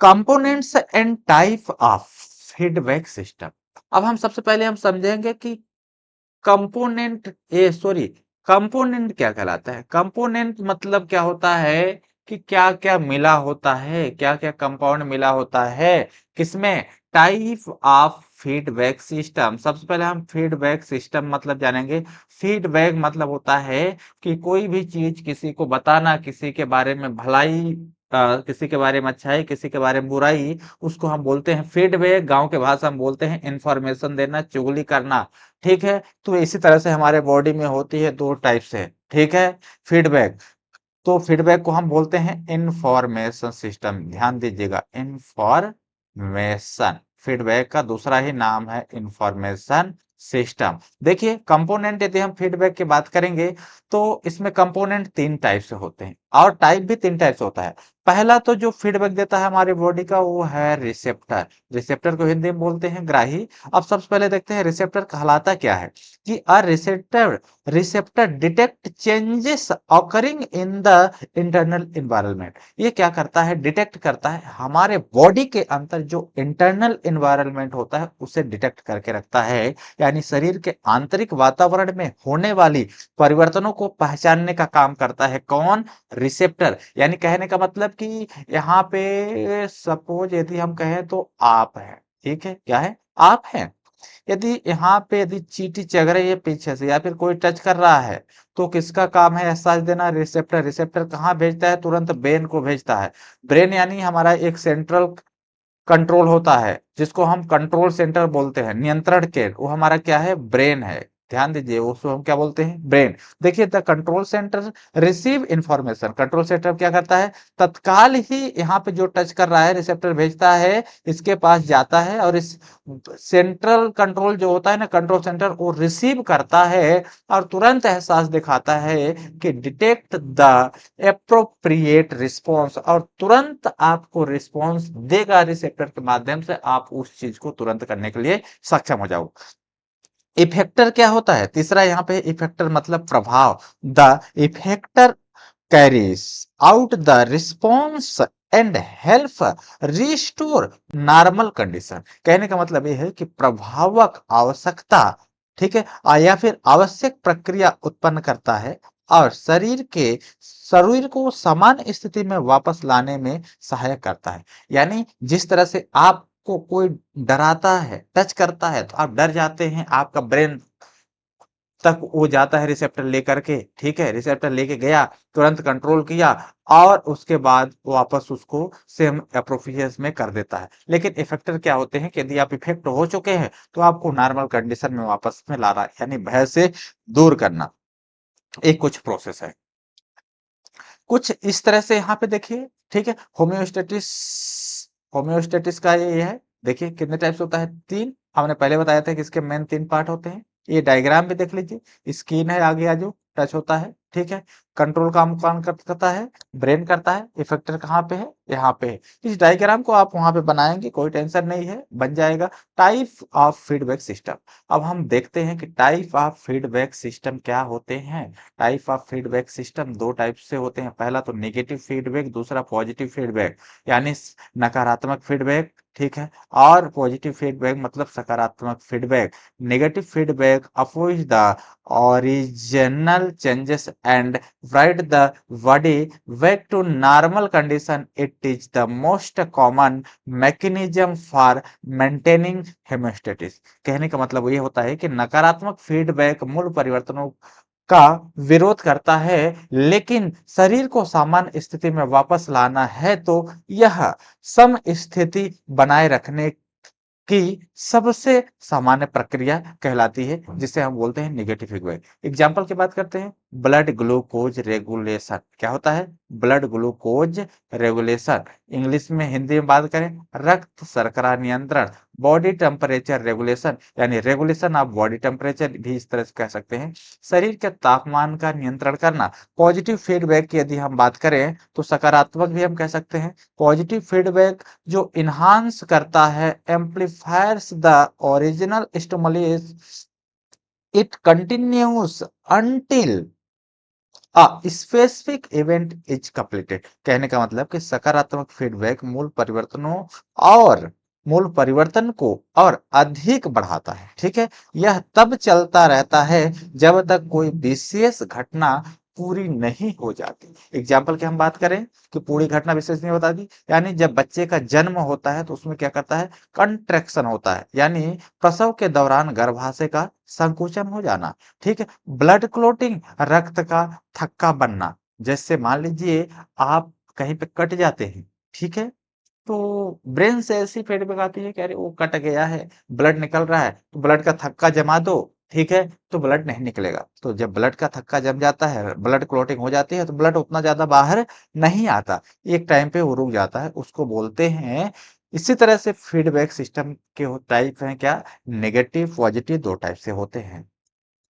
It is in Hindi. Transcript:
Components and type of feedback system. अब हम सबसे पहले हम समझेंगे कि कंपोनेंट क्या कहलाता है। कंपोनेंट मतलब क्या होता है कि क्या क्या मिला होता है, क्या क्या कंपाउंड मिला होता है किसमें, टाइप ऑफ फीडबैक सिस्टम। सबसे पहले हम फीडबैक सिस्टम मतलब जानेंगे। फीडबैक मतलब होता है कि कोई भी चीज किसी को बताना, किसी के बारे में भलाई, किसी के बारे में अच्छाई, किसी के बारे में बुराई, उसको हम बोलते हैं फीडबैक। गांव के भाषा में बोलते हैं इंफॉर्मेशन देना, चुगली करना। ठीक है, तो इसी तरह से हमारे बॉडी में होती है दो टाइप से। ठीक है, फीडबैक। तो फीडबैक को हम बोलते हैं इंफॉर्मेशन सिस्टम। ध्यान दीजिएगा, इंफॉर्मेशन फीडबैक का दूसरा ही नाम है इंफॉर्मेशन सिस्टम। देखिए कंपोनेंट, यदि हम फीडबैक की बात करेंगे तो इसमें कंपोनेंट तीन टाइप से होते हैं और टाइप भी तीन टाइप से होता है। पहला तो जो फीडबैक देता है हमारी बॉडी का वो है रिसेप्टर। रिसेप्टर को हिंदी में बोलते हैं ग्राही। अब सबसे पहले देखते हैं रिसेप्टर कहलाता क्या है। कि a receptor detect changes occurring in the internal environment. ये क्या करता है, डिटेक्ट करता है हमारे बॉडी के अंदर जो इंटरनल एनवायरनमेंट होता है उसे डिटेक्ट करके रखता है। यानी शरीर के आंतरिक वातावरण में होने वाली परिवर्तनों को पहचानने का काम करता है कौन, रिसेप्टर। यानी कहने का मतलब कि यहाँ पे सपोज यदि हम कहें तो आप है, ठीक है, क्या है, आप हैं। यदि यहाँ पे यदि चींटी चग रही है पीछे से या फिर कोई टच कर रहा है तो किसका काम है, एहसास देना, रिसेप्टर। रिसेप्टर कहाँ भेजता है, तुरंत ब्रेन को भेजता है। ब्रेन यानी हमारा एक सेंट्रल कंट्रोल होता है जिसको हम कंट्रोल सेंटर बोलते हैं, नियंत्रण केंद्र, वो हमारा क्या है, ब्रेन है। ध्यान दीजिए, उसको हम क्या बोलते हैं, ब्रेन। देखिए the control centre receive information. Control centre क्या करता है, तत्काल ही यहाँ पे जो टच कर रहा है रिसेप्टर भेजता है, इसके पास जाता है और इस सेंट्रल कंट्रोल जो होता है ना, कंट्रोल सेंटर, वो रिसीव करता है और तुरंत एहसास दिखाता है कि डिटेक्ट द एप्रोप्रिएट रिस्पॉन्स, और तुरंत आपको रिस्पॉन्स देगा रिसेप्टर के माध्यम से, आप उस चीज को तुरंत करने के लिए सक्षम हो जाओ। इफेक्टर क्या होता है, तीसरा यहाँ पे इफेक्टर मतलब प्रभाव। The effector carries out the response and help restore normal condition. कहने का मतलब यह है कि प्रभावक आवश्यकता, ठीक है, या फिर आवश्यक प्रक्रिया उत्पन्न करता है और शरीर को सामान्य स्थिति में वापस लाने में सहायक करता है। यानी जिस तरह से आपको कोई डराता है, टच करता है तो आप डर जाते हैं, आपका ब्रेन तक वो जाता है रिसेप्टर लेकर के। ठीक है, रिसेप्टर लेके गया, तुरंत कंट्रोल किया और उसके बाद वापस उसको सेम अप्रोप्रिएशन में कर देता है। लेकिन इफेक्टर क्या होते हैं कि यदि आप इफेक्ट हो चुके हैं तो आपको नॉर्मल कंडीशन में वापस में ला रहा है, यानी भय से दूर करना। एक कुछ प्रोसेस है, कुछ इस तरह से यहाँ पे देखिए। ठीक है, होम्योस्टेटिस, होम्योस्टेटिस का ये है। देखिए कितने टाइप्स होता है, तीन। हमने पहले बताया था कि इसके मेन तीन पार्ट होते हैं। ये डायग्राम भी देख लीजिए, स्किन है आगे आ जो टच होता है, ठीक है, कंट्रोल काम कौन करता है, ब्रेन करता है, इफेक्टर कहाँ पे है, यहाँ पे है। इस डायग्राम को आप वहां पे बनाएंगे, कोई टेंशन नहीं है, बन जाएगा। Type of feedback system. अब हम देखते हैं कि टाइप ऑफ फीडबैक सिस्टम क्या होते हैं। टाइप ऑफ फीडबैक सिस्टम दो टाइप से होते हैं। पहला तो नेगेटिव फीडबैक, दूसरा पॉजिटिव फीडबैक, यानी नकारात्मक फीडबैक। ठीक है, और पॉजिटिव फीडबैक मतलब सकारात्मक feedback. Negative feedback oppose the original changes and write the body back to normal condition. It is the most common mechanism for maintaining homeostasis. कहने का मतलब ये होता है कि नकारात्मक फीडबैक मूल परिवर्तनों का विरोध करता है, लेकिन शरीर को सामान्य स्थिति में वापस लाना है तो यह सम स्थिति बनाए रखने की सबसे सामान्य प्रक्रिया कहलाती है, जिसे हम बोलते हैं नेगेटिव फीडबैक। एग्जाम्पल की बात करते हैं, ब्लड ग्लूकोज रेगुलेशन। क्या होता है, ब्लड ग्लूकोज रेगुलेशन। इंग्लिश में, हिंदी में बात करें, रक्त शर्करा नियंत्रण। बॉडी टेम्परेचर रेगुलेशन, यानी रेगुलेशन ऑफ बॉडी टेम्परेचर भी इस तरह से कह सकते हैं, शरीर के तापमान का नियंत्रण करना। पॉजिटिव फीडबैक की यदि हम बात करें तो सकारात्मक भी हम कह सकते हैं। पॉजिटिव फीडबैक जो इन्हांस करता है, amplifiers the original stimulus, it continuous until specific event is completed, कहने का मतलब कि सकारात्मक फीडबैक और मूल परिवर्तन को और अधिक बढ़ाता है। ठीक है, यह तब चलता रहता है जब तक कोई विशेष घटना पूरी नहीं हो जाती। एग्जाम्पल की हम बात करें कि पूरी घटना विशेष नहीं होता थी, यानी जब बच्चे का जन्म होता है तो उसमें क्या करता है, कंट्रैक्शन होता है, यानी प्रसव के दौरान गर्भाशय का संकुचन हो जाना। ठीक है, ब्लड क्लोटिंग, रक्त का थक्का बनना, जैसे मान लीजिए आप कहीं पे कट जाते हैं, ठीक है, तो ब्रेन से ऐसी फीडबैक आती है कि अरे वो कट गया है, ब्लड निकल रहा है, तो ब्लड का थक्का जमा दो, ठीक है, तो ब्लड नहीं निकलेगा। तो जब ब्लड का थक्का जम जाता है, ब्लड क्लॉटिंग हो जाती है, तो ब्लड उतना ज्यादा बाहर नहीं आता, एक टाइम पे वो रुक जाता है, उसको बोलते हैं। इसी तरह से फीडबैक सिस्टम के टाइप हैं क्या, नेगेटिव पॉजिटिव, दो टाइप से होते हैं।